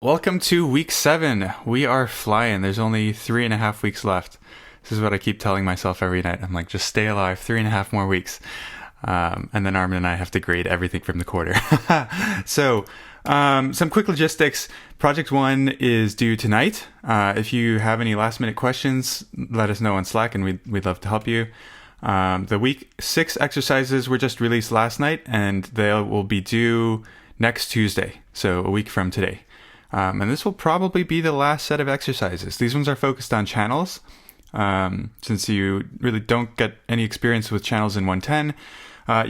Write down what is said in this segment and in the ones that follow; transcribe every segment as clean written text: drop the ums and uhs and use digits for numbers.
Welcome to week 7. We are flying. There's only 3.5 weeks left. This is what I keep telling myself every night. I'm like, just stay alive, 3.5 more weeks. And then Armin and I have to grade everything from the quarter. So, some quick logistics. Project 1 is due tonight. If you have any last minute questions, let us know on Slack and we'd love to help you. The week 6 exercises were just released last night and they will be due next Tuesday. So a week from today. And this will probably be the last set of exercises. These ones are focused on channels. Since you really don't get any experience with channels in 110,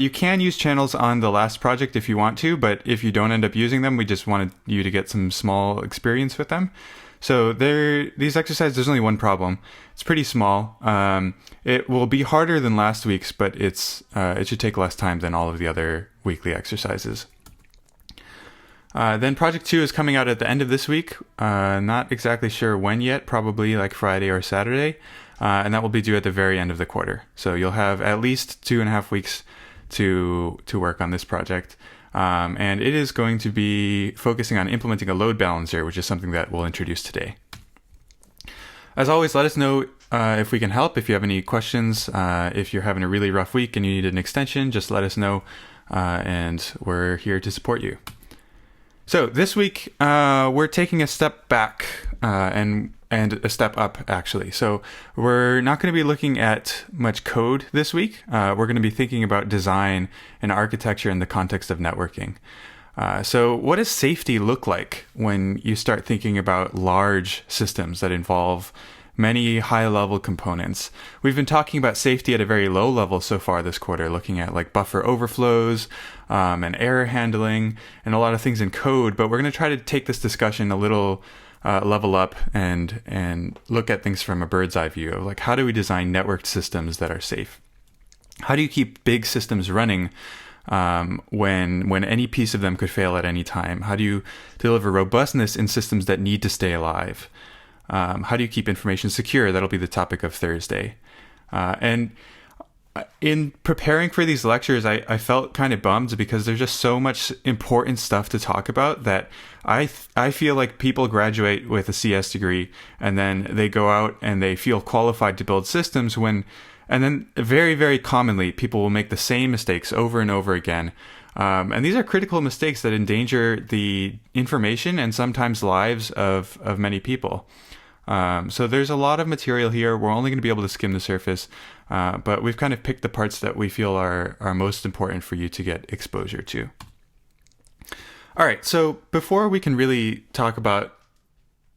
you can use channels on the last project if you want to, but if you don't end up using them, we just wanted you to get some small experience with them. So these exercises, there's only one problem. It's pretty small. It will be harder than last week's, but it should take less time than all of the other weekly exercises. Then Project 2 is coming out at the end of this week. Not exactly sure when yet, probably like Friday or Saturday. And that will be due at the very end of the quarter. So you'll have at least 2.5 weeks to work on this project. And it is going to be focusing on implementing a load balancer, which is something that we'll introduce today. As always, let us know if we can help. If you have any questions, if you're having a really rough week and you need an extension, just let us know. And we're here to support you. So this week, we're taking a step back and a step up, actually. So we're not going to be looking at much code this week. We're going to be thinking about design and architecture in the context of networking. So what does safety look like when you start thinking about large systems that involve many high-level components? We've been talking about safety at a very low level so far this quarter, looking at like buffer overflows and error handling and a lot of things in code. But we're going to try to take this discussion a little level up and look at things from a bird's eye view of like, how do we design networked systems that are safe? How do you keep big systems running when any piece of them could fail at any time? How do you deliver robustness in systems that need to stay alive? How do you keep information secure? That'll be the topic of Thursday. And in preparing for these lectures, I felt kind of bummed because there's just so much important stuff to talk about that I feel like people graduate with a CS degree and then they go out and they feel qualified to build systems and then very, very commonly people will make the same mistakes over and over again. And these are critical mistakes that endanger the information and sometimes lives of many people. So there's a lot of material here. We're only going to be able to skim the surface, but we've kind of picked the parts that we feel are most important for you to get exposure to. All right, so before we can really talk about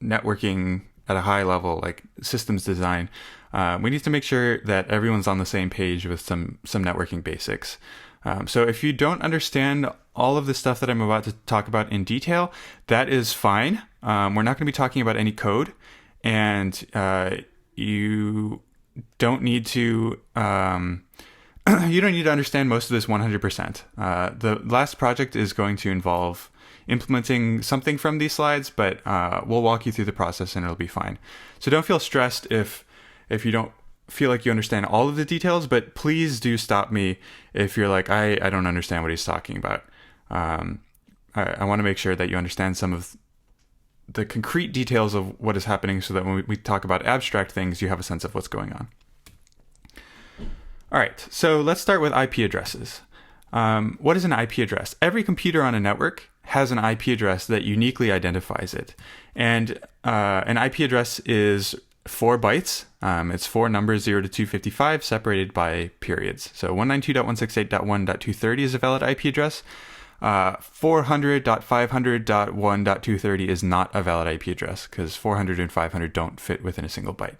networking at a high level, like systems design, we need to make sure that everyone's on the same page with some networking basics. So if you don't understand all of the stuff that I'm about to talk about in detail, that is fine. We're not going to be talking about any code. And you don't need to understand most of this 100%. The last project is going to involve implementing something from these slides, but we'll walk you through the process and it'll be fine. So don't feel stressed if you don't feel like you understand all of the details, but please do stop me if you're like, I don't understand what he's talking about. I want to make sure that you understand some of the concrete details of what is happening so that when we talk about abstract things, you have a sense of what's going on. All right, so let's start with IP addresses. What is an IP address? Every computer on a network has an IP address that uniquely identifies it. And an IP address is 4 bytes. It's 4 numbers 0 to 255 separated by periods. So 192.168.1.230 is a valid IP address. 400.500.1.230 is not a valid IP address because 400 and 500 don't fit within a single byte.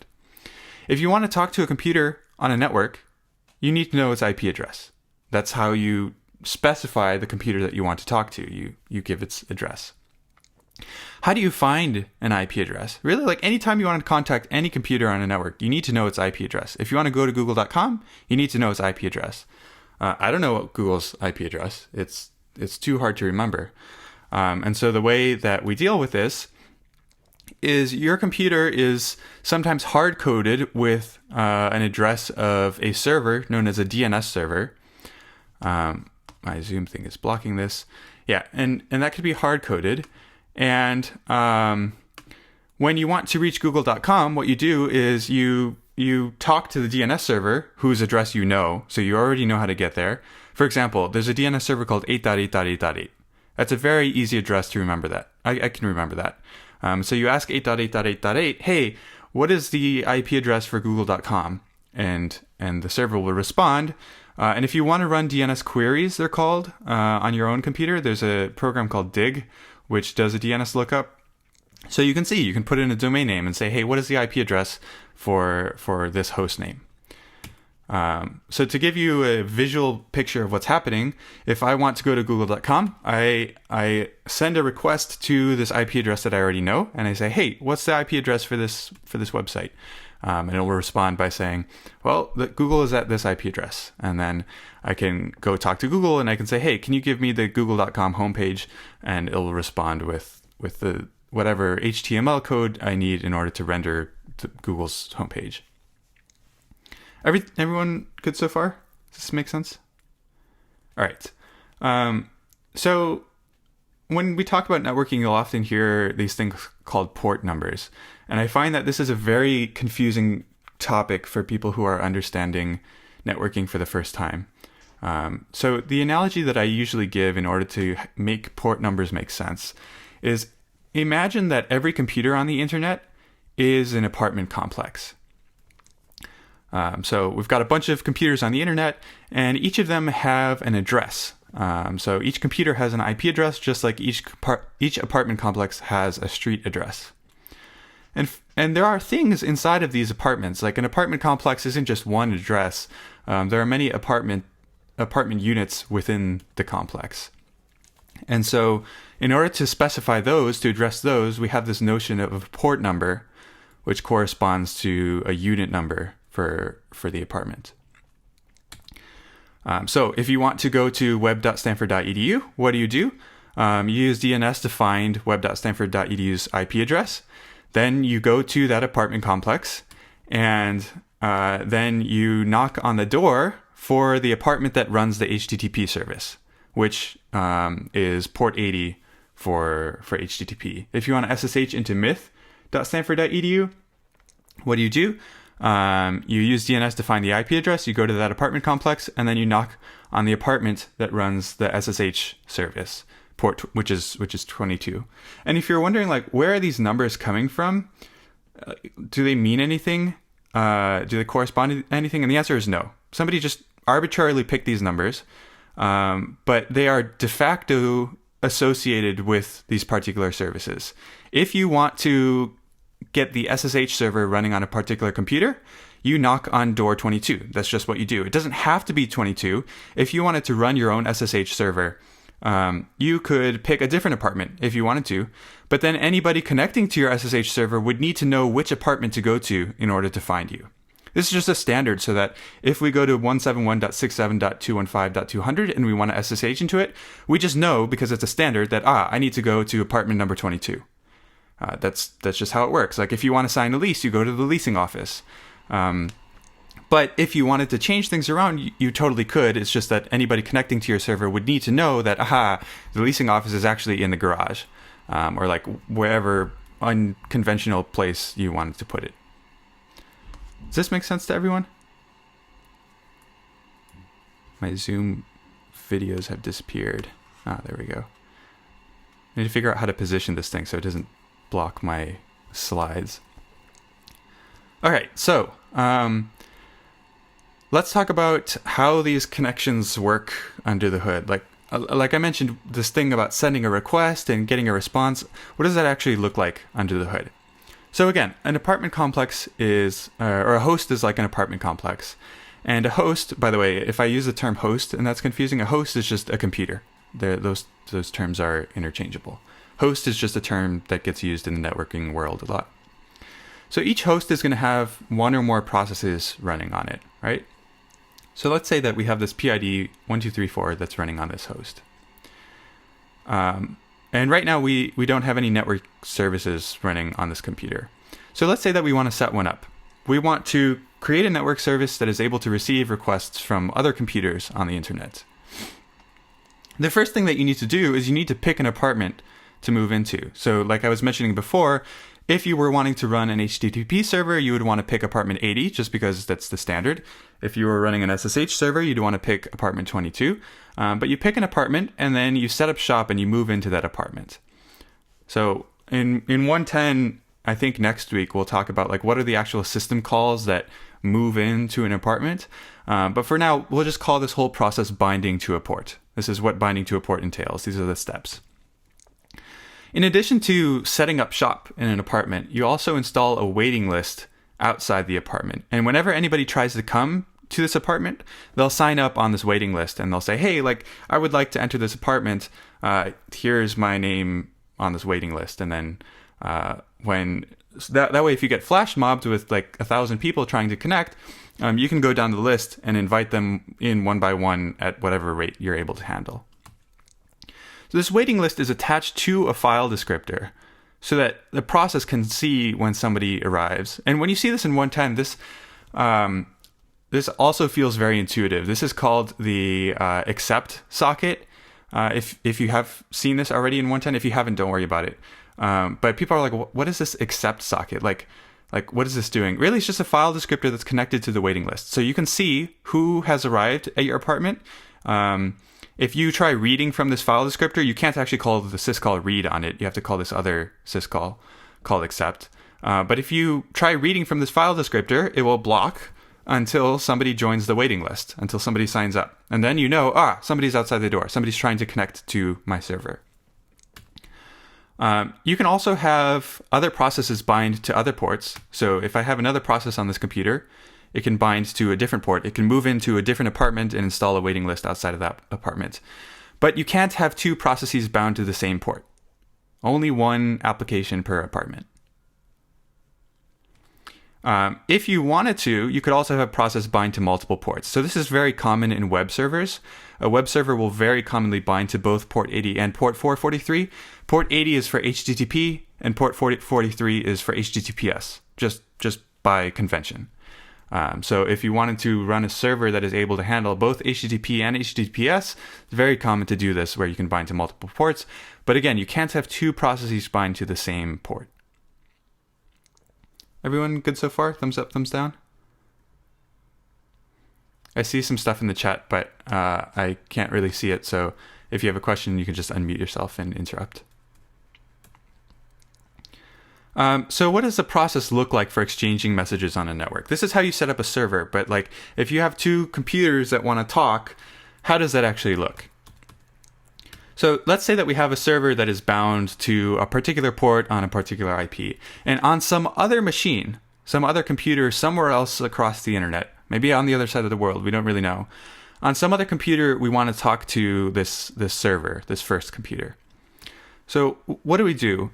If you want to talk to a computer on a network, you need to know its IP address. That's how you specify the computer that you want to talk to. You give its address. How do you find an IP address? Really, like anytime you want to contact any computer on a network, you need to know its IP address. If you want to go to google.com, you need to know its IP address. I don't know what Google's IP address. It's too hard to remember. And so the way that we deal with this is your computer is sometimes hard-coded with an address of a server known as a DNS server. My Zoom thing is blocking this. Yeah, and that could be hard-coded. And when you want to reach google.com, what you do is you talk to the DNS server whose address you know, so you already know how to get there. For example, there's a DNS server called 8.8.8.8. That's a very easy address to remember that. I can remember that. So you ask 8.8.8.8, hey, what is the IP address for google.com? And the server will respond. And if you want to run DNS queries, they're called, on your own computer, there's a program called Dig, which does a DNS lookup. So you can put in a domain name and say, hey, what is the IP address for this host name? So to give you a visual picture of what's happening, if I want to go to google.com, I send a request to this IP address that I already know, and I say, hey, what's the IP address for this website? And it will respond by saying, well, Google is at this IP address. And then I can go talk to Google and I can say, hey, can you give me the google.com homepage? And it will respond with the whatever HTML code I need in order to render Google's homepage. Everyone good so far? Does this make sense? All right. So when we talk about networking, you'll often hear these things called port numbers. And I find that this is a very confusing topic for people who are understanding networking for the first time. So the analogy that I usually give in order to make port numbers make sense is imagine that every computer on the internet is an apartment complex. So we've got a bunch of computers on the internet, and each of them have an address. So each computer has an IP address, just like each apartment complex has a street address. And there are things inside of these apartments. Like an apartment complex isn't just one address. There are many apartment units within the complex. And so in order to specify those, to address those, we have this notion of a port number, which corresponds to a unit number for the apartment. So if you want to go to web.stanford.edu, what do? You use DNS to find web.stanford.edu's IP address. Then you go to that apartment complex, and then you knock on the door for the apartment that runs the HTTP service, which is port 80 for HTTP. If you want to SSH into myth.stanford.edu, what do? You use DNS to find the IP address, you go to that apartment complex, and then you knock on the apartment that runs the SSH service, port which is 22. And if you're wondering, like, where are these numbers coming from? Do they mean anything? Do they correspond to anything? And the answer is no. Somebody just arbitrarily picked these numbers, but they are de facto associated with these particular services. If you want to get the SSH server running on a particular computer, you knock on door 22. That's just what you do. It doesn't have to be 22. If you wanted to run your own SSH server, you could pick a different apartment if you wanted to, but then anybody connecting to your SSH server would need to know which apartment to go to in order to find you. This is just a standard so that if we go to 171.67.215.200 and we want to SSH into it, we just know, because it's a standard, that I need to go to apartment number 22. That's just how it works. Like if you want to sign a lease, you go to the leasing office. But if you wanted to change things around, you totally could. It's just that anybody connecting to your server would need to know that, the leasing office is actually in the garage, or like wherever unconventional place you wanted to put it. Does this make sense to everyone? My Zoom videos have disappeared. There we go. I need to figure out how to position this thing so it doesn't block my slides. All right, so let's talk about how these connections work under the hood. Like I mentioned, this thing about sending a request and getting a response. What does that actually look like under the hood? So again, an apartment complex is, or a host is like an apartment complex. And a host, by the way, if I use the term host and that's confusing, a host is just a computer. Those terms are interchangeable. Host is just a term that gets used in the networking world a lot. So each host is going to have one or more processes running on it, right? So let's say that we have this PID 1234 that's running on this host. And right now we don't have any network services running on this computer. So let's say that we want to set one up. We want to create a network service that is able to receive requests from other computers on the internet. The first thing that you need to do is you need to pick an apartment to move into. So like I was mentioning before, if you were wanting to run an HTTP server, you would want to pick apartment 80 just because that's the standard. If you were running an SSH server, you'd want to pick apartment 22. But you pick an apartment and then you set up shop and you move into that apartment. So in 110, I think next week we'll talk about like what are the actual system calls that move into an apartment. But for now, we'll just call this whole process binding to a port. This is what binding to a port entails. These are the steps. In addition to setting up shop in an apartment, you also install a waiting list outside the apartment. And whenever anybody tries to come to this apartment, they'll sign up on this waiting list and they'll say, hey, like I would like to enter this apartment. Here's my name on this waiting list. And then that way, if you get flash mobbed with like 1,000 people trying to connect, you can go down the list and invite them in one by one at whatever rate you're able to handle. So this waiting list is attached to a file descriptor so that the process can see when somebody arrives. And when you see this in 110, this also feels very intuitive. This is called the accept socket. If you have seen this already in 110, if you haven't, don't worry about it. But people are like, what is this accept socket? Like what is this doing? Really, it's just a file descriptor that's connected to the waiting list. So you can see who has arrived at your apartment. If you try reading from this file descriptor, you can't actually call the syscall read on it. You have to call this other syscall called accept. But if you try reading from this file descriptor, it will block until somebody joins the waiting list, until somebody signs up. And then you know, somebody's outside the door. Somebody's trying to connect to my server. You can also have other processes bind to other ports. So if I have another process on this computer, it can bind to a different port. It can move into a different apartment and install a waiting list outside of that apartment. But you can't have two processes bound to the same port. Only one application per apartment. If you wanted to, you could also have a process bind to multiple ports. So this is very common in web servers. A web server will very commonly bind to both port 80 and port 443. Port 80 is for HTTP and port 443 is for HTTPS, just by convention. So if you wanted to run a server that is able to handle both HTTP and HTTPS, it's very common to do this where you can bind to multiple ports. But again, you can't have two processes bind to the same port. Everyone good so far? Thumbs up, thumbs down? I see some stuff in the chat, but I can't really see it. So if you have a question, you can just unmute yourself and interrupt. So what does the process look like for exchanging messages on a network? This is how you set up a server, but like if you have two computers that want to talk, how does that actually look? So let's say that we have a server that is bound to a particular port on a particular IP. And on some other machine, some other computer somewhere else across the internet, maybe on the other side of the world, we don't really know. On some other computer, we want to talk to this server, this first computer. So what do?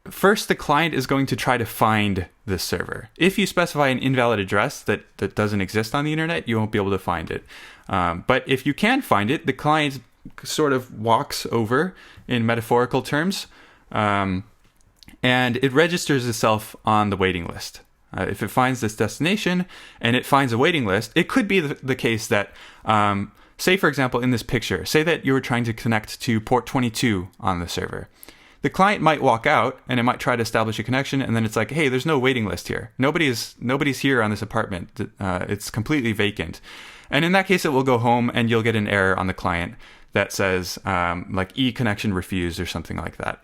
First, the client is going to try to find this server. If you specify an invalid address that doesn't exist on the internet, you won't be able to find it. But if you can find it, the client sort of walks over in metaphorical terms, and it registers itself on the waiting list. If it finds this destination and it finds a waiting list, it could be the case that, say, for example, in this picture, say that you were trying to connect to port 22 on the server. The client might walk out and it might try to establish a connection, and then it's like, hey, there's no waiting list here. Nobody's here on this apartment. It's completely vacant. And in that case, it will go home and you'll get an error on the client that says like e-connection refused or something like that.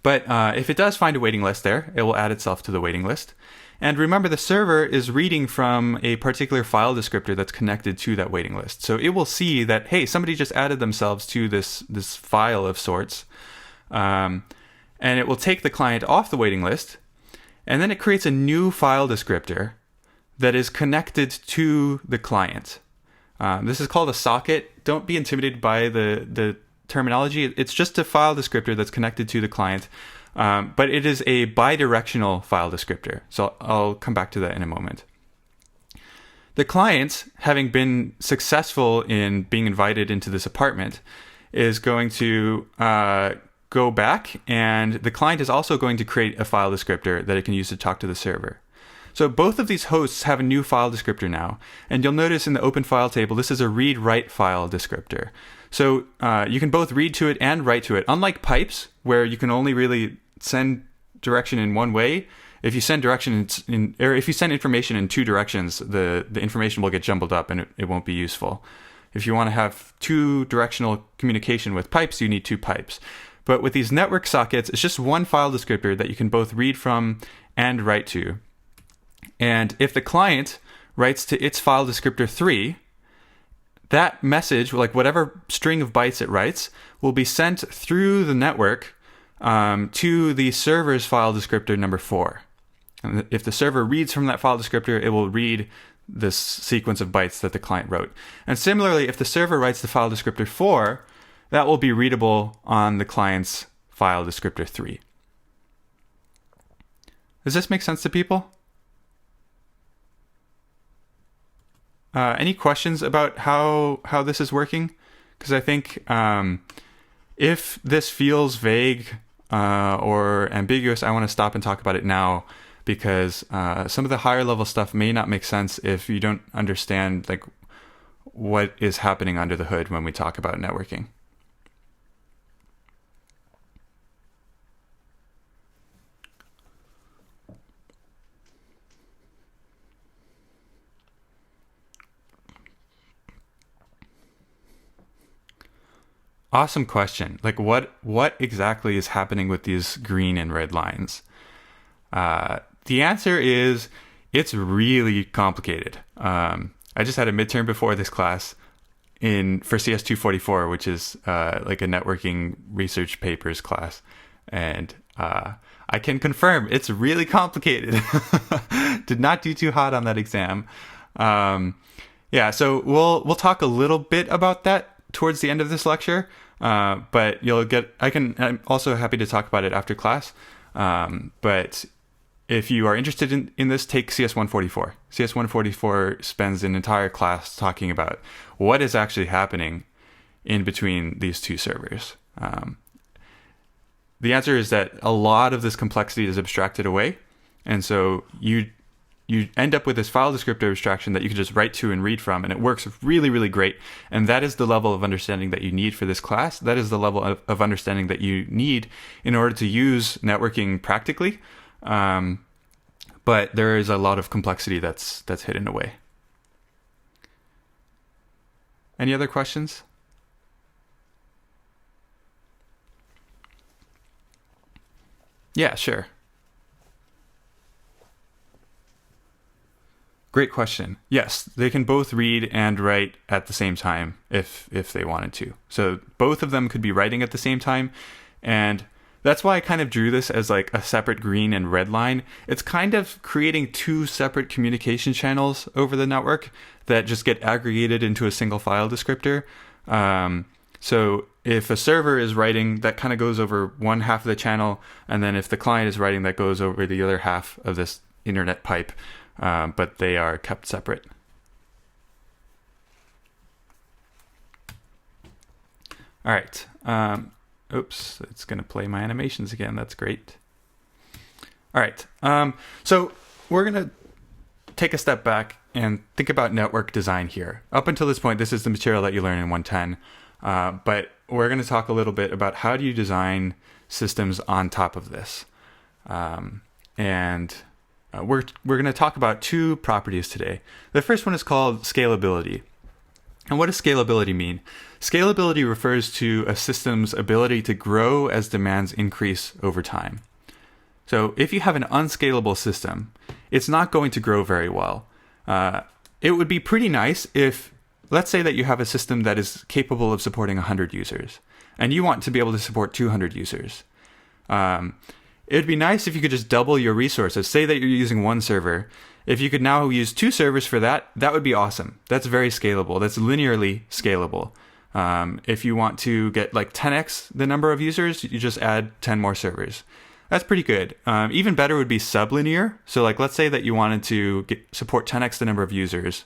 But if it does find a waiting list there, it will add itself to the waiting list. And remember, the server is reading from a particular file descriptor that's connected to that waiting list. So it will see that, hey, somebody just added themselves to this file of sorts. And it will take the client off the waiting list, and then it creates a new file descriptor that is connected to the client. This is called a socket. Don't be intimidated by the terminology. It's just a file descriptor that's connected to the client, but it is a bidirectional file descriptor. So I'll come back to that in a moment. The client, having been successful in being invited into this apartment, is going to go back, and the client is also going to create a file descriptor that it can use to talk to the server. So both of these hosts have a new file descriptor now, and you'll notice in the open file table, this is a read-write file descriptor. So you can both read to it and write to it. Unlike pipes, where you can only really send direction in one way, if you send if you send information in two directions, the information will get jumbled up and it won't be useful. If you want to have two directional communication with pipes, you need two pipes. But with these network sockets, it's just one file descriptor that you can both read from and write to. And if the client writes to its file descriptor 3, that message, like whatever string of bytes it writes, will be sent through the network to the server's file descriptor number 4. And if the server reads from that file descriptor, it will read this sequence of bytes that the client wrote. And similarly, if the server writes the file descriptor 4, that will be readable on the client's file descriptor 3. Does this make sense to people? Any questions about how this is working? Because I think if this feels vague or ambiguous, I want to stop and talk about it now, because some of the higher level stuff may not make sense if you don't understand like what is happening under the hood when we talk about networking. Awesome question. Like what exactly is happening with these green and red lines? The answer is it's really complicated. I just had a midterm before this class for CS 244, which is like a networking research papers class. And I can confirm it's really complicated. Did not do too hot on that exam. Yeah, so we'll talk a little bit about that towards the end of this lecture, but I'm also happy to talk about it after class. But if you are interested in this, take CS 144. CS 144 spends an entire class talking about what is actually happening in between these two servers. The answer is that a lot of this complexity is abstracted away, and so you end up with this file descriptor abstraction that you can just write to and read from, and it works really, really great. And that is the level of understanding that you need for this class. That is the level of understanding that you need in order to use networking practically. But there is a lot of complexity that's hidden away. Any other questions? Yeah, sure. Great question. Yes, they can both read and write at the same time if they wanted to. So both of them could be writing at the same time, and that's why I kind of drew this as like a separate green and red line. It's kind of creating two separate communication channels over the network that just get aggregated into a single file descriptor. So if a server is writing, that kind of goes over one half of the channel, and then if the client is writing, that goes over the other half of this internet pipe. But they are kept separate. All right. Oops, it's going to play my animations again. That's great. All right. So we're going to take a step back and think about network design here. Up until this point, this is the material that you learn in 110. But we're going to talk a little bit about how do you design systems on top of this. We're going to talk about two properties today. The first one is called scalability. And what does scalability mean? Scalability refers to a system's ability to grow as demands increase over time. So if you have an unscalable system, it's not going to grow very well. It would be pretty nice if, let's say that you have a system that is capable of supporting 100 users, and you want to be able to support 200 users. It'd be nice if you could just double your resources. Say that you're using one server. If you could now use two servers for that, that would be awesome. That's very scalable. That's linearly scalable. If you want to get like 10x the number of users, you just add 10 more servers. That's pretty good. Even better would be sublinear. So like, let's say that you wanted to support 10x the number of users.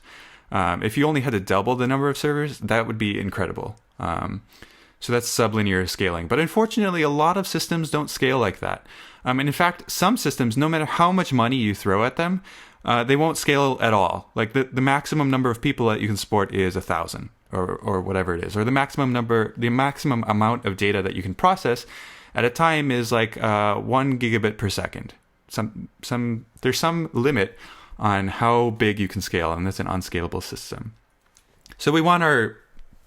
If you only had to double the number of servers, that would be incredible. So that's sublinear scaling. But unfortunately, a lot of systems don't scale like that. And in fact, some systems, no matter how much money you throw at them, they won't scale at all. Like the maximum number of people that you can support is 1,000. or whatever it is, or the maximum amount of data that you can process at a time is like 1 gigabit per second. There's some limit on how big you can scale, and that's an unscalable system. So we want our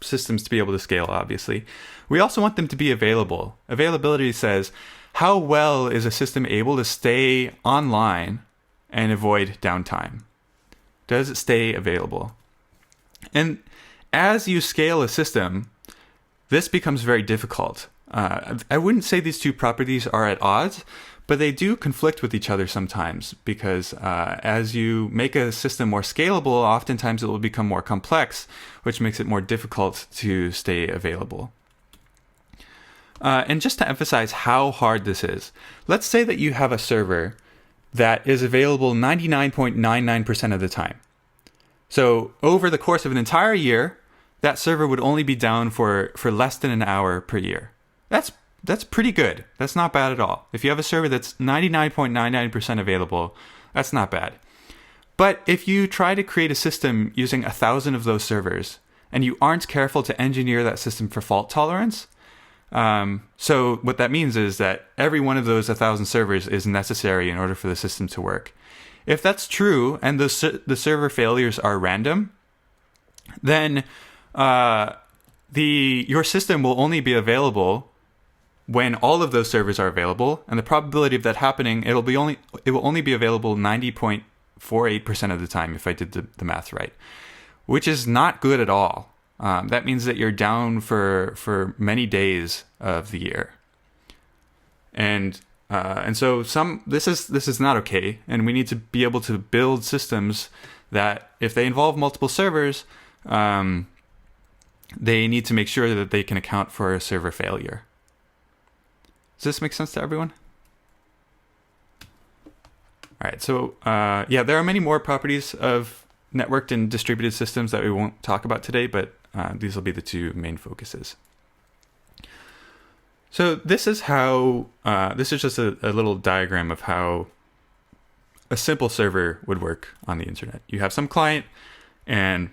systems to be able to scale, obviously. We also want them to be available. Availability says, how well is a system able to stay online and avoid downtime? Does it stay available? And as you scale a system, this becomes very difficult. I wouldn't say these two properties are at odds, but they do conflict with each other sometimes, because as you make a system more scalable, oftentimes it will become more complex, which makes it more difficult to stay available. And just to emphasize how hard this is, let's say that you have a server that is available 99.99% of the time. So over the course of an entire year, that server would only be down for less than an hour per year. That's pretty good. That's not bad at all. If you have a server that's 99.99% available, that's not bad. But if you try to create a system using 1,000 of those servers, and you aren't careful to engineer that system for fault tolerance, so what that means is that every one of those 1,000 servers is necessary in order for the system to work. If that's true, and the server failures are random, then your system will only be available when all of those servers are available, and the probability of that happening, it will only be available 90.48% of the time, if I did the math right, which is not good at all. That means that you're down for many days of the year, and so this is not okay, and we need to be able to build systems that, if they involve multiple servers, they need to make sure that they can account for a server failure. Does this make sense to everyone? All right, so there are many more properties of networked and distributed systems that we won't talk about today, but these will be the two main focuses. So this is how, this is just a little diagram of how a simple server would work on the internet. You have some client, and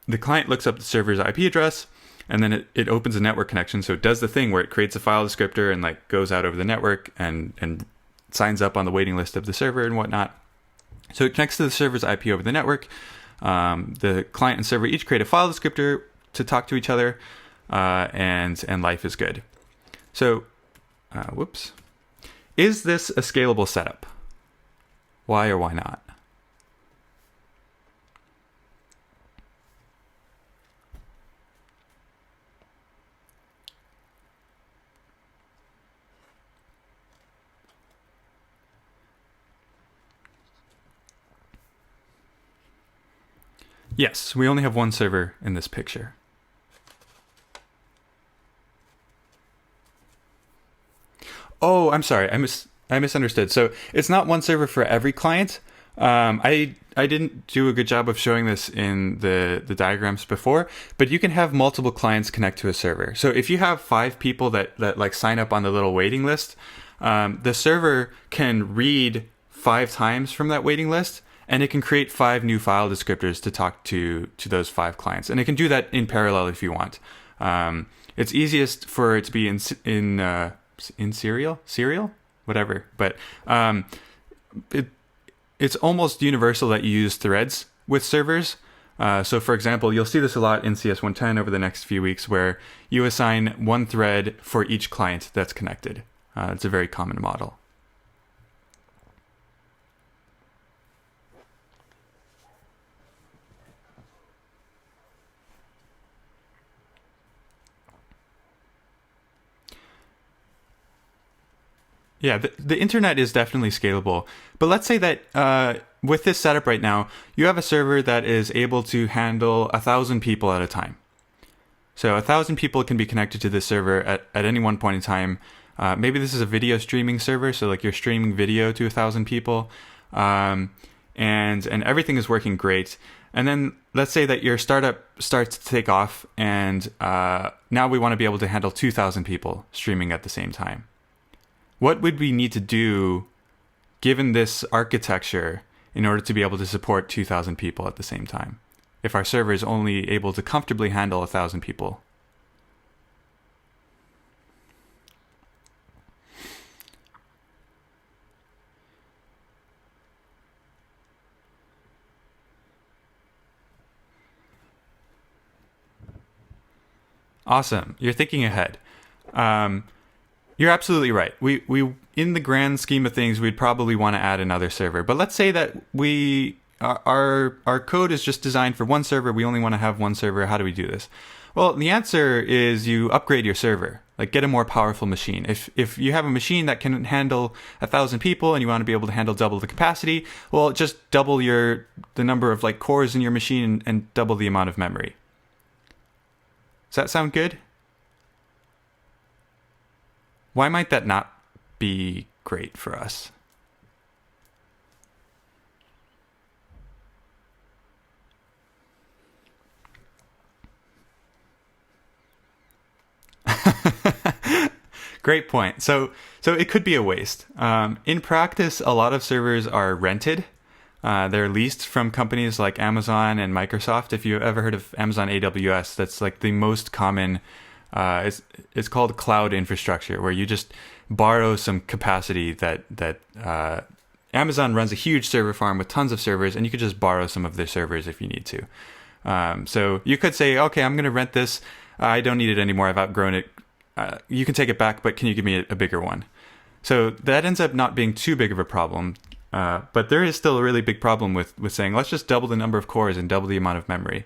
the client looks up the server's IP address, and then it opens a network connection. So it does the thing where it creates a file descriptor and like goes out over the network and signs up on the waiting list of the server and whatnot. So it connects to the server's IP over the network. The client and server each create a file descriptor to talk to each other, and life is good. So, is this a scalable setup? Why or why not? Yes, we only have one server in this picture. Oh, I'm sorry. I misunderstood. So it's not one server for every client. I didn't do a good job of showing this in the diagrams before, but you can have multiple clients connect to a server. So if you have 5 people that like sign up on the little waiting list, the server can read 5 times from that waiting list, and it can create 5 new file descriptors to talk to those 5 clients. And it can do that in parallel if you want. It's easiest for it to be in serial, whatever. But it's almost universal that you use threads with servers. So for example, you'll see this a lot in CS 110 over the next few weeks, where you assign one thread for each client that's connected. It's a very common model. Yeah, the internet is definitely scalable. But let's say that with this setup right now, you have a server that is able to handle 1,000 people at a time. So 1,000 people can be connected to this server at any one point in time. Maybe this is a video streaming server, so like you're streaming video to 1,000 people, and everything is working great. And then let's say that your startup starts to take off, and now we want to be able to handle 2,000 people streaming at the same time. What would we need to do, given this architecture, in order to be able to support 2,000 people at the same time? if our server is only able to comfortably handle 1,000 people. Awesome. You're thinking ahead. You're absolutely right. We in the grand scheme of things, we'd probably want to add another server. But let's say that our code is just designed for one server. We only want to have one server. How do we do this? Well, the answer is you upgrade your server. Like, get a more powerful machine. If you have a machine that can handle 1,000 people and you want to be able to handle double the capacity, well, just double the number of like cores in your machine and double the amount of memory. Does that sound good? Why might that not be great for us? Great point. So it could be a waste. In practice, a lot of servers are rented. They're leased from companies like Amazon and Microsoft. If you've ever heard of Amazon AWS, that's like the most common. It's called cloud infrastructure, where you just borrow some capacity that Amazon runs a huge server farm with tons of servers, and you could just borrow some of their servers if you need to. So you could say, okay, I'm going to rent this. I don't need it anymore. I've outgrown it. You can take it back, but can you give me a bigger one? So that ends up not being too big of a problem. But there is still a really big problem with saying, let's just double the number of cores and double the amount of memory.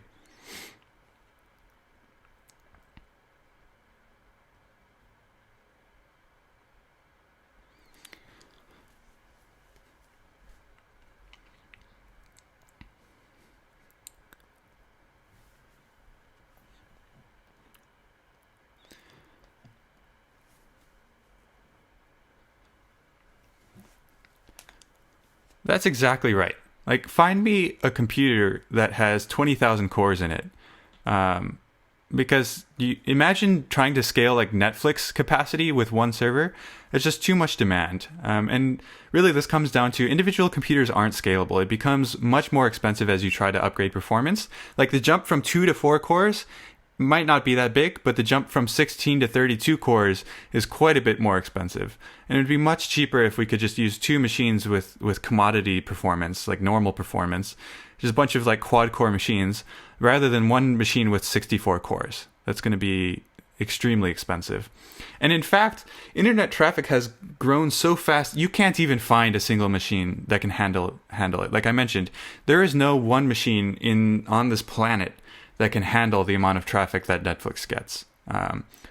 That's exactly right. Like, find me a computer that has 20,000 cores in it. Because you imagine trying to scale like Netflix capacity with one server. It's just too much demand. And really this comes down to individual computers aren't scalable. It becomes much more expensive as you try to upgrade performance. Like, the jump from 2 to 4 cores might not be that big, but the jump from 16 to 32 cores is quite a bit more expensive. And it would be much cheaper if we could just use 2 machines with commodity performance, like normal performance, just a bunch of like quad core machines, rather than one machine with 64 cores. That's going to be extremely expensive. And in fact, internet traffic has grown so fast, you can't even find a single machine that can handle it. Like I mentioned, there is no one machine on this planet that can handle the amount of traffic that Netflix gets.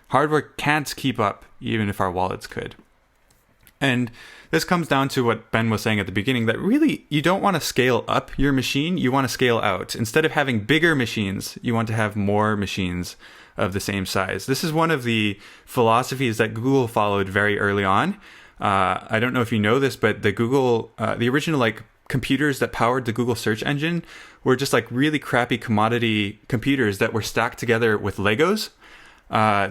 Hardware can't keep up, even if our wallets could. And this comes down to what Ben was saying at the beginning, that really you don't want to scale up your machine, you want to scale out. Instead of having bigger machines, you want to have more machines of the same size. This is one of the philosophies that Google followed very early on. I don't know if you know this, but the original like computers that powered the Google search engine were just like really crappy commodity computers that were stacked together with Legos.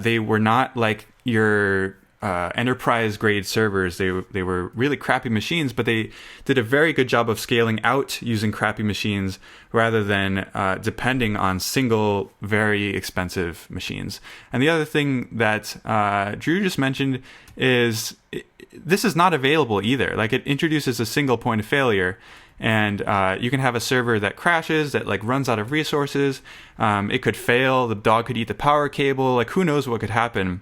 They were not like your enterprise grade servers. They were really crappy machines, but they did a very good job of scaling out using crappy machines rather than depending on single very expensive machines. And the other thing that Drew just mentioned is this is not available either. Like, it introduces a single point of failure, and you can have a server that crashes, that like runs out of resources. It could fail. The dog could eat the power cable. Like, who knows what could happen.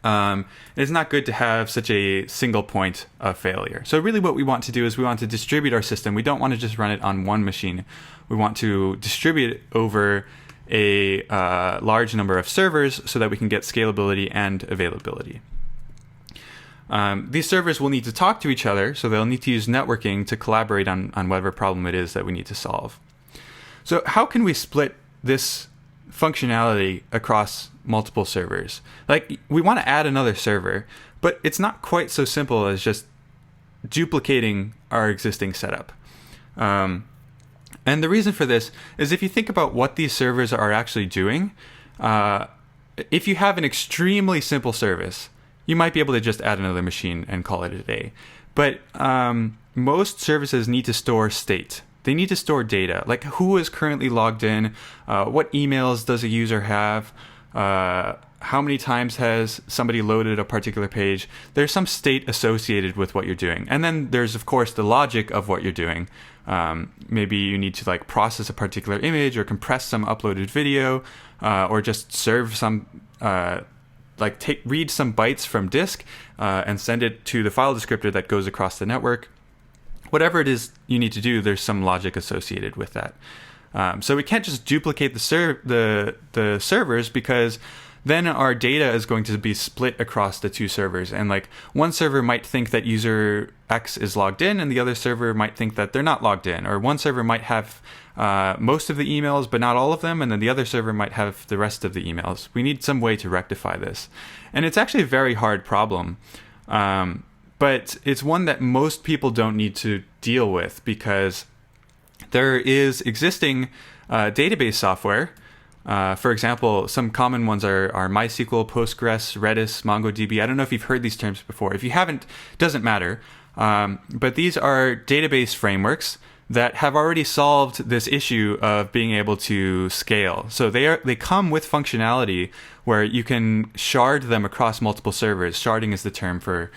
It's not good to have such a single point of failure. So really what we want to do is we want to distribute our system. We don't want to just run it on one machine. We want to distribute it over a large number of servers so that we can get scalability and availability. These servers will need to talk to each other, so they'll need to use networking to collaborate on whatever problem it is that we need to solve. So how can we split this functionality across multiple servers? Like, we want to add another server, but it's not quite so simple as just duplicating our existing setup. And the reason for this is, if you think about what these servers are actually doing, if you have an extremely simple service, you might be able to just add another machine and call it a day. But most services need to store state. they need to store data, like who is currently logged in, what emails does a user have, how many times has somebody loaded a particular page. There's some state associated with what you're doing. And then there's, of course, the logic of what you're doing. Maybe you need to like process a particular image or compress some uploaded video, or just serve some, read some bytes from disk and send it to the file descriptor that goes across the network. Whatever it is you need to do, there's some logic associated with that. So we can't just duplicate the servers, because then our data is going to be split across the two servers. And like one server might think that user X is logged in and the other server might think that they're not logged in. Or one server might have most of the emails but not all of them, and then the other server might have the rest of the emails. We need some way to rectify this. And it's actually a very hard problem. But it's one that most people don't need to deal with, because there is existing database software. For example, some common ones are MySQL, Postgres, Redis, MongoDB. I don't know if you've heard these terms before. If you haven't, it doesn't matter. But these are database frameworks that have already solved this issue of being able to scale. So they come with functionality where you can shard them across multiple servers. Sharding is the term for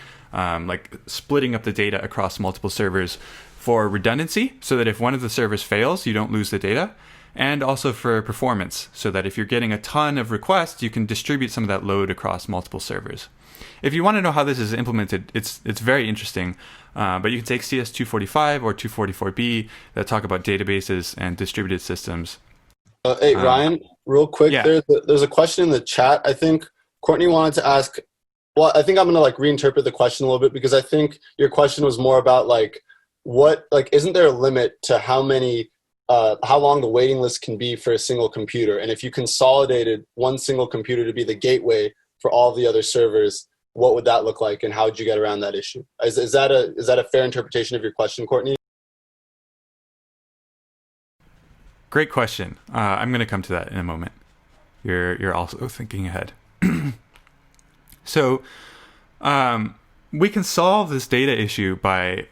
splitting up the data across multiple servers for redundancy, so that if one of the servers fails, you don't lose the data. And also for performance, so that if you're getting a ton of requests, you can distribute some of that load across multiple servers. If you want to know how this is implemented, it's very interesting. But you can take CS 245 or 244B that talk about databases and distributed systems. Hey, Ryan, real quick, yeah. there's a question in the chat. I think Courtney wanted to ask, well, I think I'm going to reinterpret the question a little bit, because I think your question was more about isn't there a limit to how long the waiting list can be for a single computer? And if you consolidated one single computer to be the gateway for all the other servers, what would that look like, and how would you get around that issue? Is that a fair interpretation of your question, Courtney? Great question. I'm going to come to that in a moment. You're also thinking ahead. So we can solve this data issue by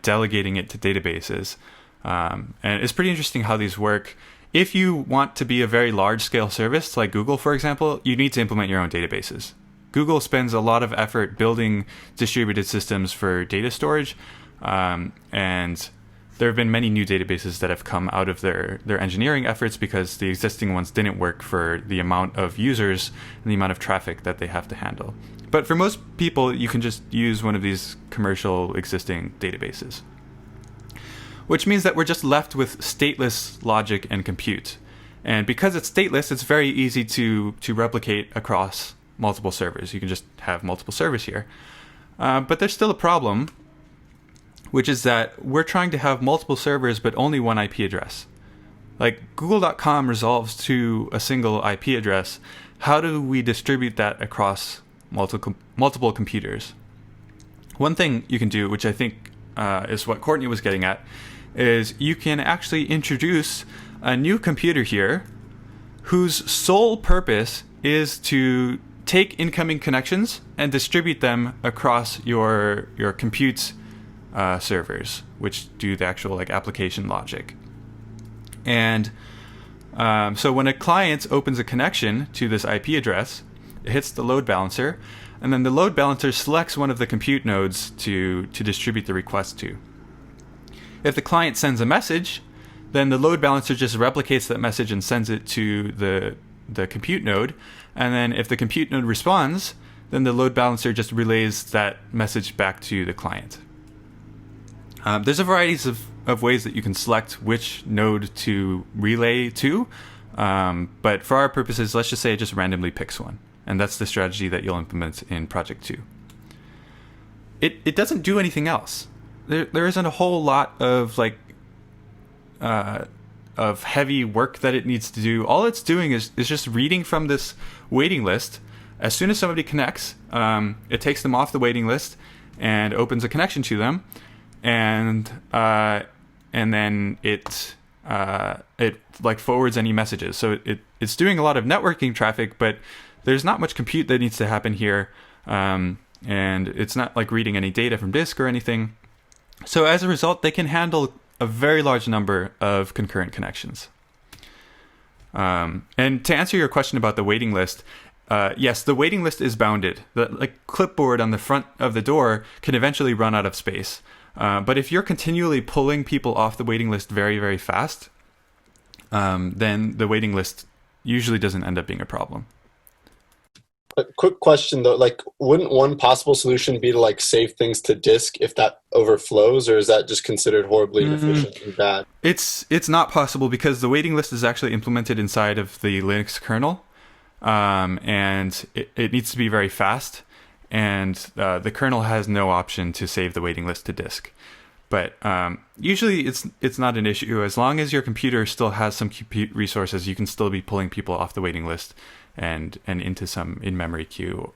delegating it to databases. And it's pretty interesting how these work. If you want to be a very large-scale service, like Google, for example, you need to implement your own databases. Google spends a lot of effort building distributed systems for data storage, and there have been many new databases that have come out of their engineering efforts, because the existing ones didn't work for the amount of users and the amount of traffic that they have to handle. But for most people, you can just use one of these commercial existing databases, which means that we're just left with stateless logic and compute. And because it's stateless, it's very easy to replicate across multiple servers. You can just have multiple servers here. But there's still a problem, which is that we're trying to have multiple servers but only one IP address. Like Google.com resolves to a single IP address. How do we distribute that across multiple computers? One thing you can do, which I think is what Courtney was getting at, is you can actually introduce a new computer here whose sole purpose is to take incoming connections and distribute them across your compute servers, which do the actual application logic. And so when a client opens a connection to this IP address, it hits the load balancer, and then the load balancer selects one of the compute nodes to distribute the request to. If the client sends a message, then the load balancer just replicates that message and sends it to the compute node. And then if the compute node responds, then the load balancer just relays that message back to the client. There's a variety of ways that you can select which node to relay to. But for our purposes, let's just say it just randomly picks one. And that's the strategy that you'll implement in Project 2. It doesn't do anything else. There isn't a whole lot of heavy work that it needs to do. All it's doing is just reading from this waiting list. As soon as somebody connects, it takes them off the waiting list and opens a connection to them, and then it forwards any messages. So it's doing a lot of networking traffic, but there's not much compute that needs to happen here, and it's not reading any data from disk or anything. So as a result, they can handle a very large number of concurrent connections. And to answer your question about the waiting list, yes, the waiting list is bounded. The clipboard on the front of the door can eventually run out of space. But if you're continually pulling people off the waiting list very, very fast, then the waiting list usually doesn't end up being a problem. A quick question though, like wouldn't one possible solution be to like save things to disk if that overflows, or is that just considered horribly inefficient and bad? It's not possible because the waiting list is actually implemented inside of the Linux kernel, and it needs to be very fast, and the kernel has no option to save the waiting list to disk. But usually it's not an issue. As long as your computer still has some compute resources, you can still be pulling people off the waiting list and into some in-memory queue.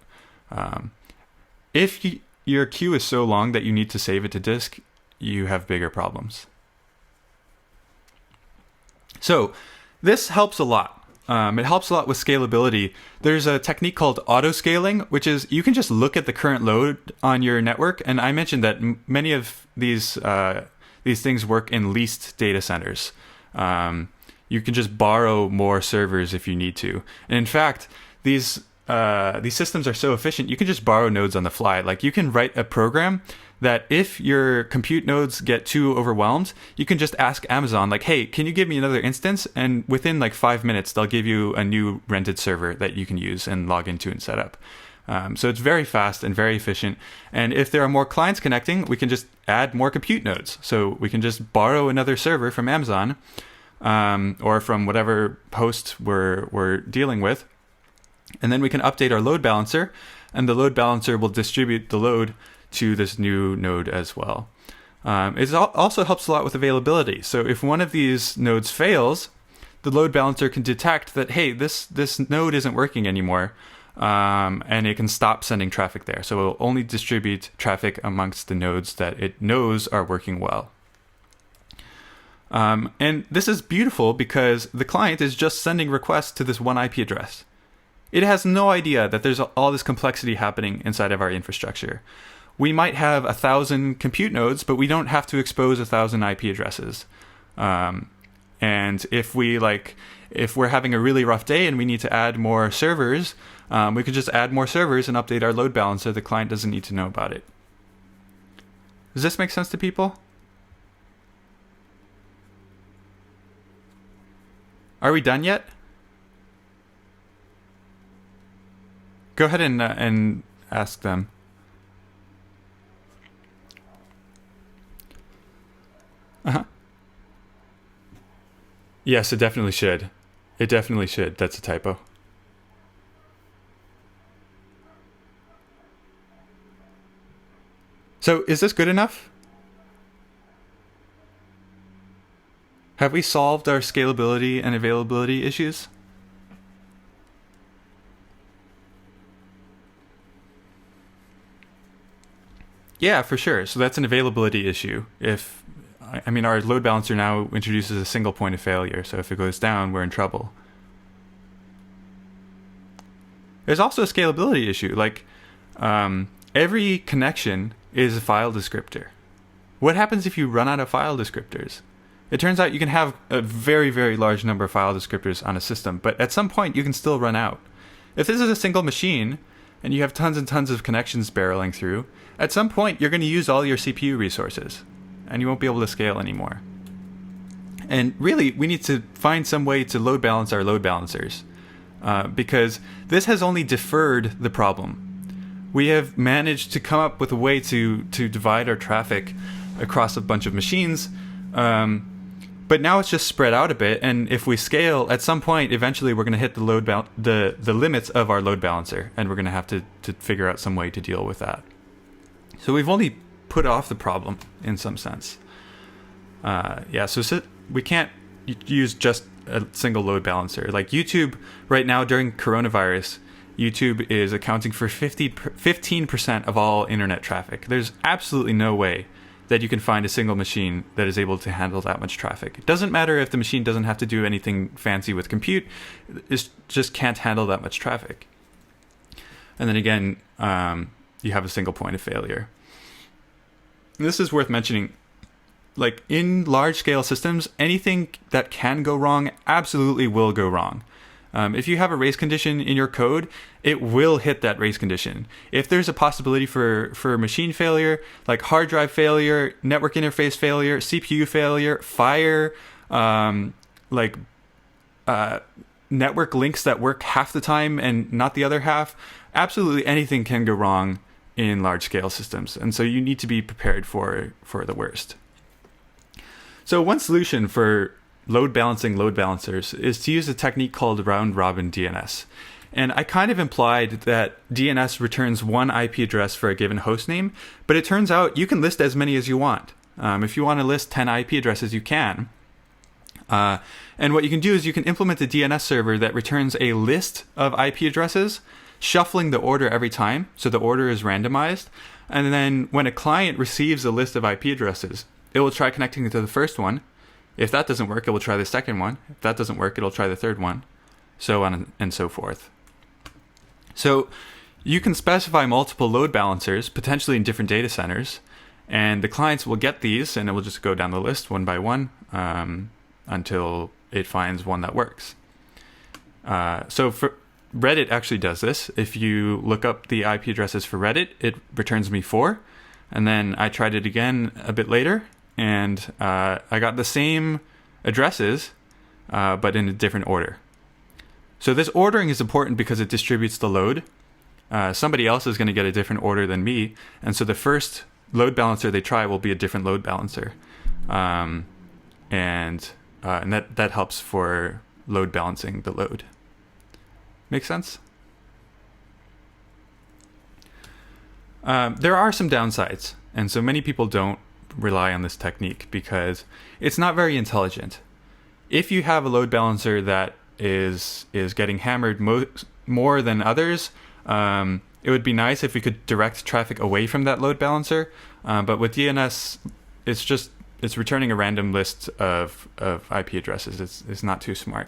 If your queue is so long that you need to save it to disk, you have bigger problems. So this helps a lot. It helps a lot with scalability. There's a technique called auto-scaling, which is you can just look at the current load on your network. And I mentioned that many of these things work in leased data centers. You can just borrow more servers if you need to. And in fact, these systems are so efficient, you can just borrow nodes on the fly. Like you can write a program that if your compute nodes get too overwhelmed, you can just ask Amazon, like, hey, can you give me another instance? And within like 5 minutes, they'll give you a new rented server that you can use and log into and set up. So it's very fast and very efficient. And if there are more clients connecting, we can just add more compute nodes. So we can just borrow another server from Amazon, or from whatever host we're dealing with. And then we can update our load balancer, and the load balancer will distribute the load to this new node as well. It also helps a lot with availability. So if one of these nodes fails, the load balancer can detect that, hey, this node isn't working anymore, and it can stop sending traffic there. So it will only distribute traffic amongst the nodes that it knows are working well. And this is beautiful because the client is just sending requests to this one IP address. It has no idea that there's all this complexity happening inside of our infrastructure. We might have 1,000 compute nodes, but we don't have to expose 1,000 IP addresses. And if we're having a really rough day and we need to add more servers, we can just add more servers and update our load balancer. The client doesn't need to know about it. Does this make sense to people? Are we done yet? Go ahead and ask them. Uh-huh. Yes, it definitely should. It definitely should. That's a typo. So is this good enough? Have we solved our scalability and availability issues? Yeah, for sure. So that's an availability issue. Our load balancer now introduces a single point of failure. So if it goes down, we're in trouble. There's also a scalability issue. Like every connection is a file descriptor. What happens if you run out of file descriptors? It turns out you can have a very, very large number of file descriptors on a system, but at some point you can still run out. If this is a single machine and you have tons and tons of connections barreling through, at some point you're going to use all your CPU resources and you won't be able to scale anymore. And really, we need to find some way to load balance our load balancers because this has only deferred the problem. We have managed to come up with a way to divide our traffic across a bunch of machines, but now it's just spread out a bit, and if we scale, at some point, eventually we're going to hit the limits of our load balancer, and we're going to have to figure out some way to deal with that. So we've only put off the problem in some sense. So we can't use just a single load balancer. Like YouTube right now during coronavirus, YouTube is accounting for 15% of all internet traffic. There's absolutely no way that you can find a single machine that is able to handle that much traffic. It doesn't matter if the machine doesn't have to do anything fancy with compute, it just can't handle that much traffic. And then again, you have a single point of failure. And this is worth mentioning. like in large scale systems, anything that can go wrong absolutely will go wrong. If you have a race condition in your code, it will hit that race condition. If there's a possibility for machine failure, like hard drive failure, network interface failure, CPU failure, fire, network links that work half the time and not the other half, absolutely anything can go wrong in large scale systems. And so you need to be prepared for the worst. So one solution for load balancing load balancers is to use a technique called round robin DNS. And I kind of implied that DNS returns one IP address for a given host name, but it turns out you can list as many as you want. If you want to list 10 IP addresses, you can. And what you can do is you can implement a DNS server that returns a list of IP addresses, shuffling the order every time, so the order is randomized. And then when a client receives a list of IP addresses, it will try connecting to the first one. If that doesn't work, it will try the second one. If that doesn't work, it'll try the third one, so on and so forth. So you can specify multiple load balancers, potentially in different data centers, and the clients will get these, and it will just go down the list one by one until it finds one that works. So for Reddit actually does this. If you look up the IP addresses for Reddit, it returns me 4. And then I tried it again a bit later, and I got the same addresses, but in a different order. So this ordering is important because it distributes the load. Somebody else is going to get a different order than me, and so the first load balancer they try will be a different load balancer. And that helps for load balancing the load. Make sense? There are some downsides, and so many people don't rely on this technique because it's not very intelligent. If you have a load balancer that is getting hammered more than others, it would be nice if we could direct traffic away from that load balancer. But with DNS, it's returning a random list of IP addresses. It's not too smart.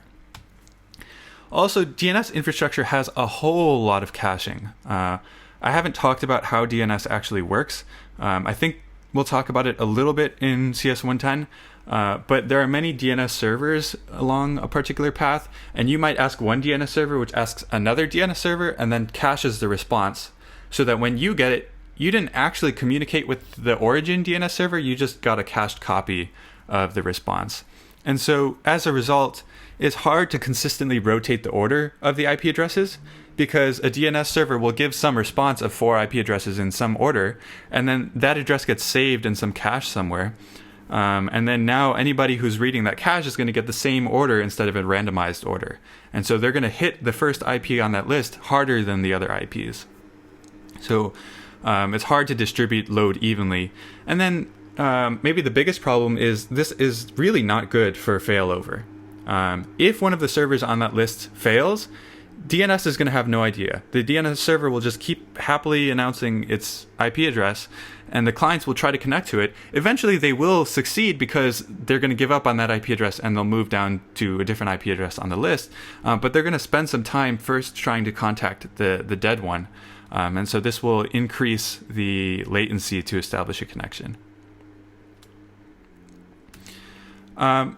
Also, DNS infrastructure has a whole lot of caching. I haven't talked about how DNS actually works. I think we'll talk about it a little bit in CS 110, but there are many DNS servers along a particular path, and you might ask one DNS server, which asks another DNS server, and then caches the response, so that when you get it, you didn't actually communicate with the origin DNS server, you just got a cached copy of the response. And so, as a result, it's hard to consistently rotate the order of the IP addresses, because a DNS server will give some response of 4 IP addresses in some order, and then that address gets saved in some cache somewhere. And then now anybody who's reading that cache is going to get the same order instead of a randomized order. And so they're going to hit the first IP on that list harder than the other IPs. So it's hard to distribute load evenly. And then maybe the biggest problem is this is really not good for failover. If one of the servers on that list fails, DNS is going to have no idea. The DNS server will just keep happily announcing its IP address, and the clients will try to connect to it. Eventually, they will succeed because they're going to give up on that IP address and they'll move down to a different IP address on the list. But they're going to spend some time first trying to contact the dead one. And so this will increase the latency to establish a connection. And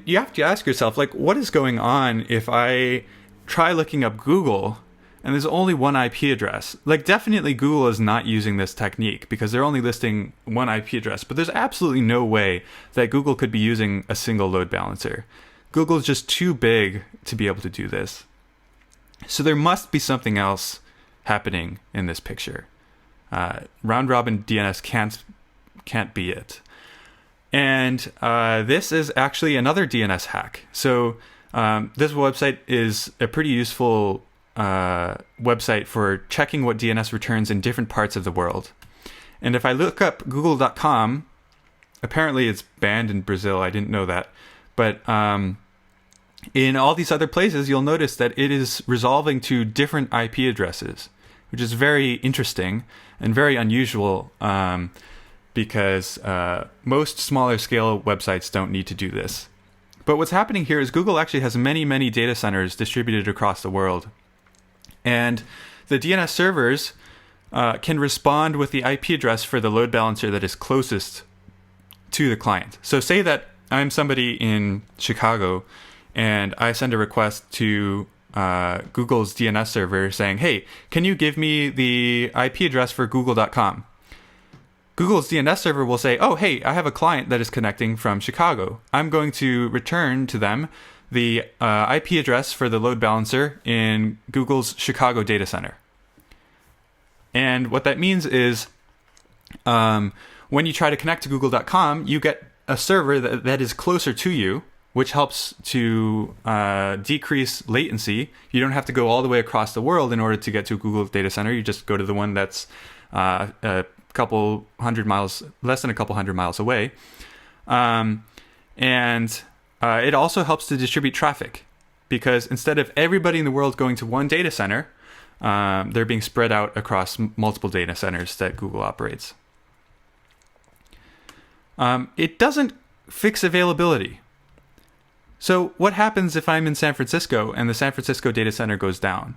you have to ask yourself, like, what is going on if I try looking up Google and there's only one IP address? Like, definitely Google is not using this technique because they're only listing one IP address, but there's absolutely no way that Google could be using a single load balancer. Google is just too big to be able to do this. So there must be something else happening in this picture. Round robin DNS can't be it. And this is actually another DNS hack. So this website is a pretty useful website for checking what DNS returns in different parts of the world. And if I look up google.com, apparently it's banned in Brazil. I didn't know that. But in all these other places, you'll notice that it is resolving to different IP addresses, which is very interesting and very unusual because most smaller scale websites don't need to do this. But what's happening here is Google actually has many, many data centers distributed across the world. And the DNS servers can respond with the IP address for the load balancer that is closest to the client. So say that I'm somebody in Chicago and I send a request to Google's DNS server saying, hey, can you give me the IP address for google.com? Google's DNS server will say, oh, hey, I have a client that is connecting from Chicago. I'm going to return to them the IP address for the load balancer in Google's Chicago data center. And what that means is when you try to connect to google.com, you get a server that is closer to you, which helps to decrease latency. You don't have to go all the way across the world in order to get to a Google data center. You just go to the one that's a couple hundred miles, less than a couple hundred miles away. And it also helps to distribute traffic, because instead of everybody in the world going to one data center, they're being spread out across multiple data centers that Google operates. It doesn't fix availability. So what happens if I'm in San Francisco and the San Francisco data center goes down?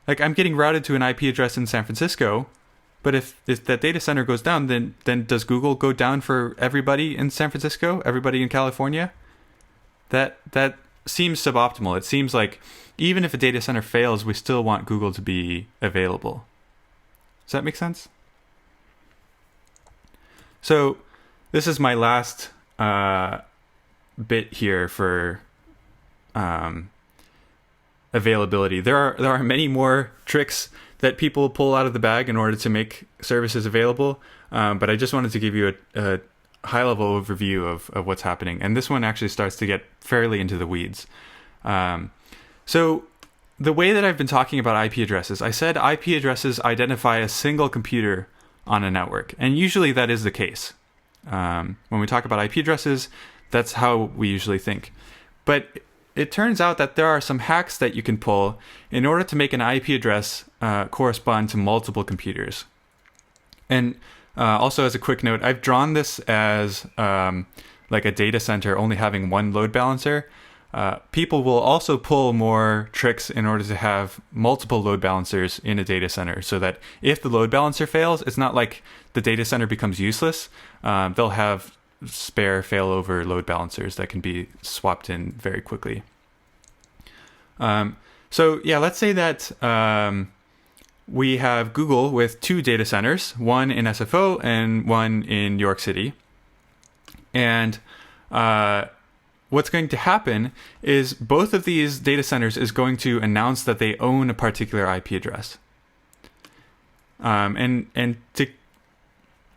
Like, I'm getting routed to an IP address in San Francisco, but if that data center goes down, then does Google go down for everybody in San Francisco, everybody in California? That seems suboptimal. It seems like even if a data center fails, we still want Google to be available. Does that make sense? So this is my last bit here for availability. There are many more tricks that people pull out of the bag in order to make services available, but I just wanted to give you a high-level overview of what's happening. And this one actually starts to get fairly into the weeds. So the way that I've been talking about IP addresses, I said IP addresses identify a single computer on a network, and usually that is the case. When we talk about IP addresses, that's how we usually think. But it turns out that there are some hacks that you can pull in order to make an IP address correspond to multiple computers. And also, as a quick note, I've drawn this as like a data center only having one load balancer. People will also pull more tricks in order to have multiple load balancers in a data center, so that if the load balancer fails, it's not like the data center becomes useless. They'll have spare failover load balancers that can be swapped in very quickly. So yeah, let's say that we have Google with two data centers, one in SFO and one in New York City. And what's going to happen is both of these data centers is going to announce that they own a particular IP address. And to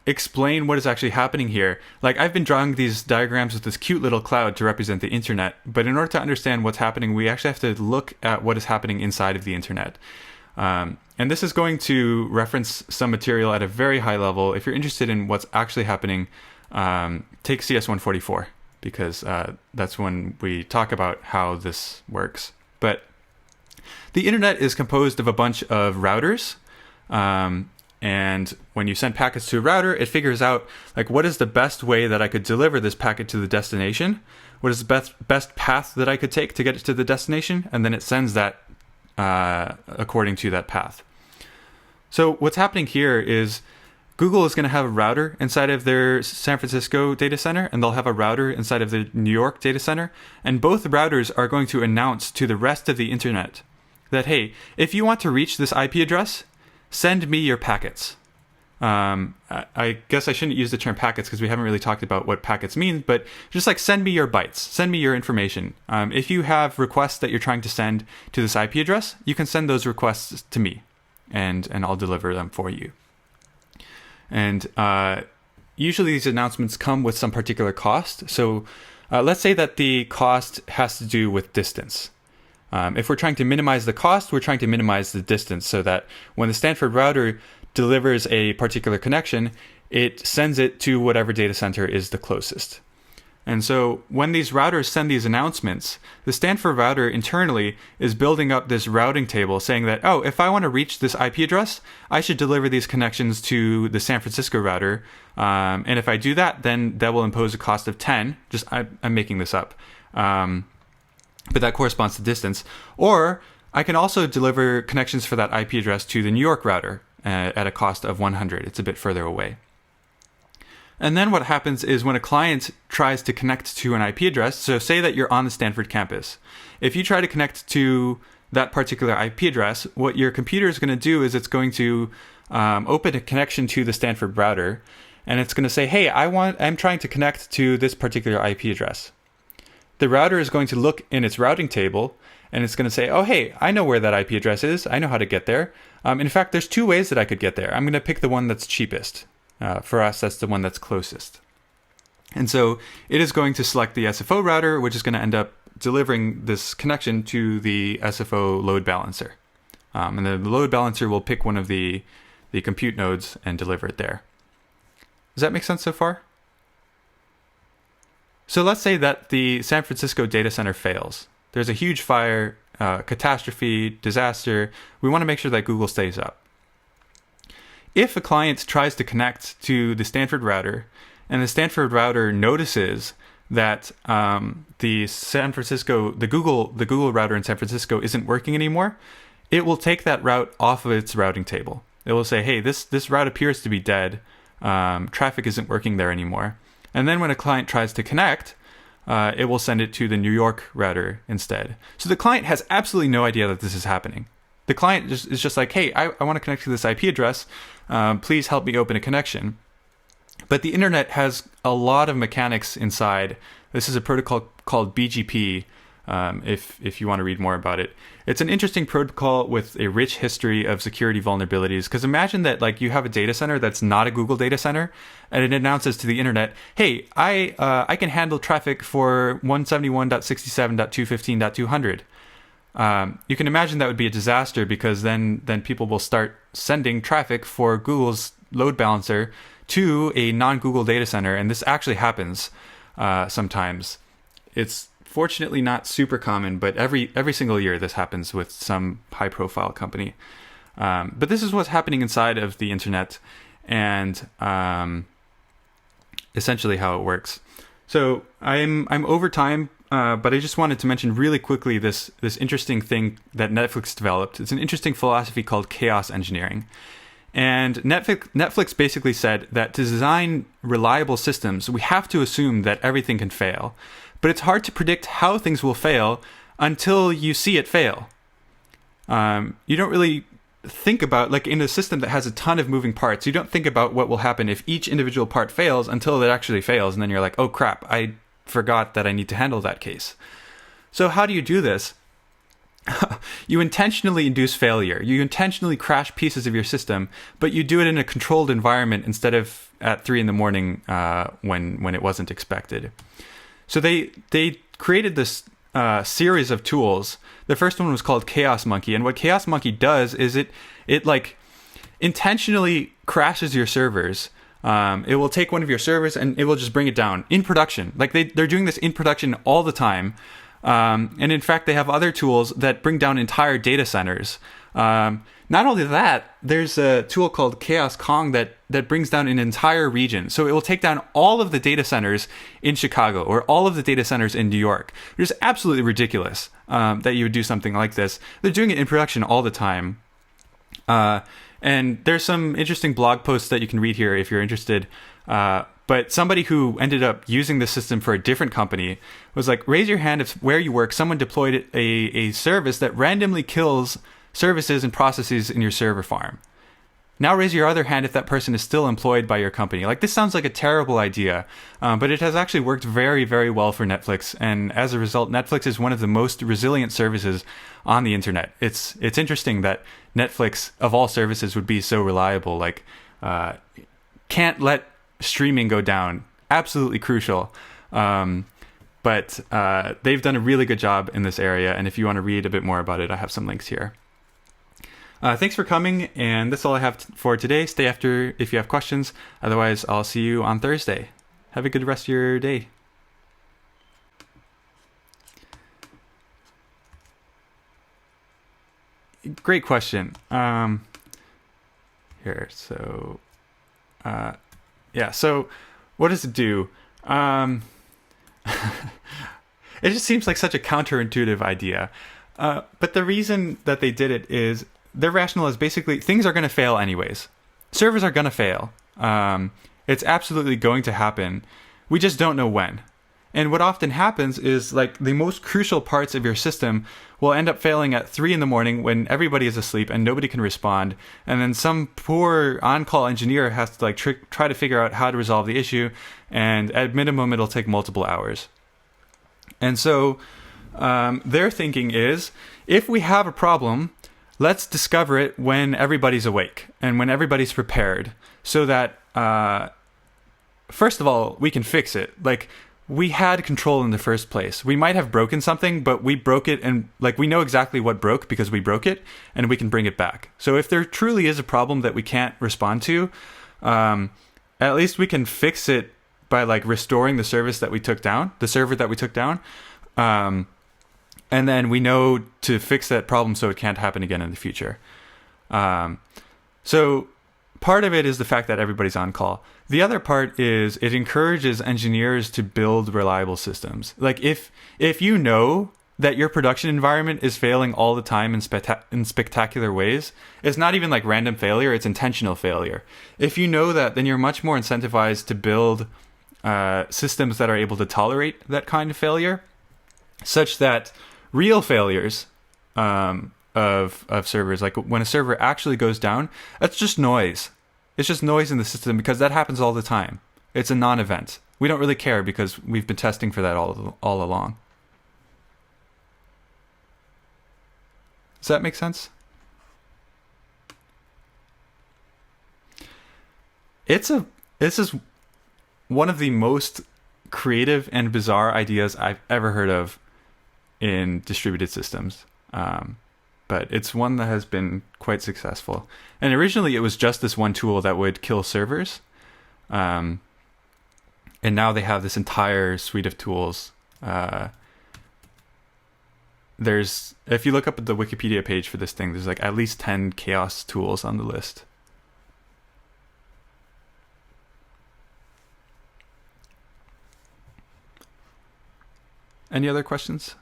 explain what is actually happening here, like, I've been drawing these diagrams with this cute little cloud to represent the internet, but in order to understand what's happening, we actually have to look at what is happening inside of the internet. And this is going to reference some material at a very high level. If you're interested in what's actually happening, take CS 144, because that's when we talk about how this works. But the internet is composed of a bunch of routers. And when you send packets to a router, it figures out, like, what is the best way that I could deliver this packet to the destination? What is the best path that I could take to get it to the destination? And then it sends that according to that path. So what's happening here is Google is going to have a router inside of their San Francisco data center, and they'll have a router inside of the New York data center. And both routers are going to announce to the rest of the internet that, hey, if you want to reach this IP address, send me your packets. I guess I shouldn't use the term packets because we haven't really talked about what packets mean, but just like, send me your bytes, send me your information. If you have requests that you're trying to send to this IP address, you can send those requests to me, and I'll deliver them for you. And usually these announcements come with some particular cost. So let's say that the cost has to do with distance. If we're trying to minimize the cost, we're trying to minimize the distance, so that when the Stanford router delivers a particular connection, it sends it to whatever data center is the closest. And so when these routers send these announcements, the Stanford router internally is building up this routing table saying that, oh, if I want to reach this IP address, I should deliver these connections to the San Francisco router. And if I do that, then that will impose a cost of 10. I'm making this up. But that corresponds to distance. Or I can also deliver connections for that IP address to the New York router at a cost of 100. It's a bit further away. And then what happens is when a client tries to connect to an IP address, so say that you're on the Stanford campus. If you try to connect to that particular IP address, what your computer is going to do is it's going to open a connection to the Stanford router, and it's going to say, hey, I'm trying to connect to this particular IP address. The router is going to look in its routing table, and it's going to say, oh, hey, I know where that IP address is. I know how to get there. In fact, there's two ways that I could get there. I'm going to pick the one that's cheapest. For us, that's the one that's closest. And so it is going to select the SFO router, which is going to end up delivering this connection to the SFO load balancer. And then the load balancer will pick one of the compute nodes and deliver it there. Does that make sense so far? So let's say that the San Francisco data center fails. There's a huge fire, catastrophe, disaster. We want to make sure that Google stays up. If a client tries to connect to the Stanford router, and the Stanford router notices that the Google router in San Francisco isn't working anymore, it will take that route off of its routing table. It will say, hey, this route appears to be dead. Traffic isn't working there anymore. And then when a client tries to connect, it will send it to the New York router instead. So the client has absolutely no idea that this is happening. The client is just like, hey, I want to connect to this IP address. Please help me open a connection. But the internet has a lot of mechanics inside. This is a protocol called BGP, if you want to read more about it. It's an interesting protocol with a rich history of security vulnerabilities. Because imagine that like you have a data center that's not a Google data center, and it announces to the internet, hey, I can handle traffic for 171.67.215.200. You can imagine that would be a disaster, because then people will start sending traffic for Google's load balancer to a non-Google data center, and this actually happens sometimes. It's fortunately not super common, but every single year this happens with some high-profile company. But this is what's happening inside of the internet, and essentially how it works. So I'm over time. But I just wanted to mention really quickly this interesting thing that Netflix developed. It's an interesting philosophy called chaos engineering. And Netflix basically said that to design reliable systems, we have to assume that everything can fail. But it's hard to predict how things will fail until you see it fail. You don't really think about, like in a system that has a ton of moving parts, you don't think about what will happen if each individual part fails until it actually fails. And then you're like, oh crap, I forgot that I need to handle that case. So how do you do this? You intentionally induce failure. You intentionally crash pieces of your system, but you do it in a controlled environment instead of at 3 a.m. when it wasn't expected. So they created this series of tools. The first one was called Chaos Monkey, and what Chaos Monkey does is it like intentionally crashes your servers. It will take one of your servers and it will just bring it down in production. Like they're doing this in production all the time. And in fact, they have other tools that bring down entire data centers. Not only that, there's a tool called Chaos Kong that brings down an entire region. So it will take down all of the data centers in Chicago or all of the data centers in New York. It's absolutely ridiculous that you would do something like this. They're doing it in production all the time. And there's some interesting blog posts that you can read here if you're interested. But somebody who ended up using the system for a different company was like, raise your hand if where you work, someone deployed a service that randomly kills services and processes in your server farm. Now raise your other hand if that person is still employed by your company. Like, this sounds like a terrible idea, but it has actually worked very, very well for Netflix. And as a result, Netflix is one of the most resilient services on the internet. It's interesting that Netflix, of all services, would be so reliable. Like, can't let streaming go down. Absolutely crucial. But they've done a really good job in this area. And if you want to read a bit more about it, I have some links here. Thanks for coming, and that's all I have for today. Stay after if you have questions. Otherwise, I'll see you on Thursday. Have a good rest of your day. Great question. Here, so... yeah, so what does it do? It just seems like such a counterintuitive idea. But the reason that they did it is their rationale is basically things are going to fail anyways. Servers are going to fail. It's absolutely going to happen. We just don't know when. And what often happens is like the most crucial parts of your system will end up failing at 3 in the morning when everybody is asleep and nobody can respond. And then some poor on-call engineer has to like try to figure out how to resolve the issue. And at minimum, it'll take multiple hours. And so their thinking is, if we have a problem, let's discover it when everybody's awake and when everybody's prepared, so that first of all, we can fix it. Like, we had control in the first place. We might have broken something, but we broke it, and like we know exactly what broke because we broke it, and we can bring it back. So if there truly is a problem that we can't respond to, at least we can fix it by like restoring the service that we took down, the server that we took down. And then we know to fix that problem so it can't happen again in the future. So part of it is the fact that everybody's on call. The other part is it encourages engineers to build reliable systems. Like if you know that your production environment is failing all the time in spectacular ways, it's not even like random failure, it's intentional failure. If you know that, then you're much more incentivized to build systems that are able to tolerate that kind of failure, such that real failures of servers, like when a server actually goes down, that's just noise. It's just noise in the system because that happens all the time. It's a non-event. We don't really care because we've been testing for that all along. Does that make sense? This is one of the most creative and bizarre ideas I've ever heard of in distributed systems. But it's one that has been quite successful. And originally it was just this one tool that would kill servers. And now they have this entire suite of tools. If you look up at the Wikipedia page for this thing, there's like at least 10 chaos tools on the list. Any other questions?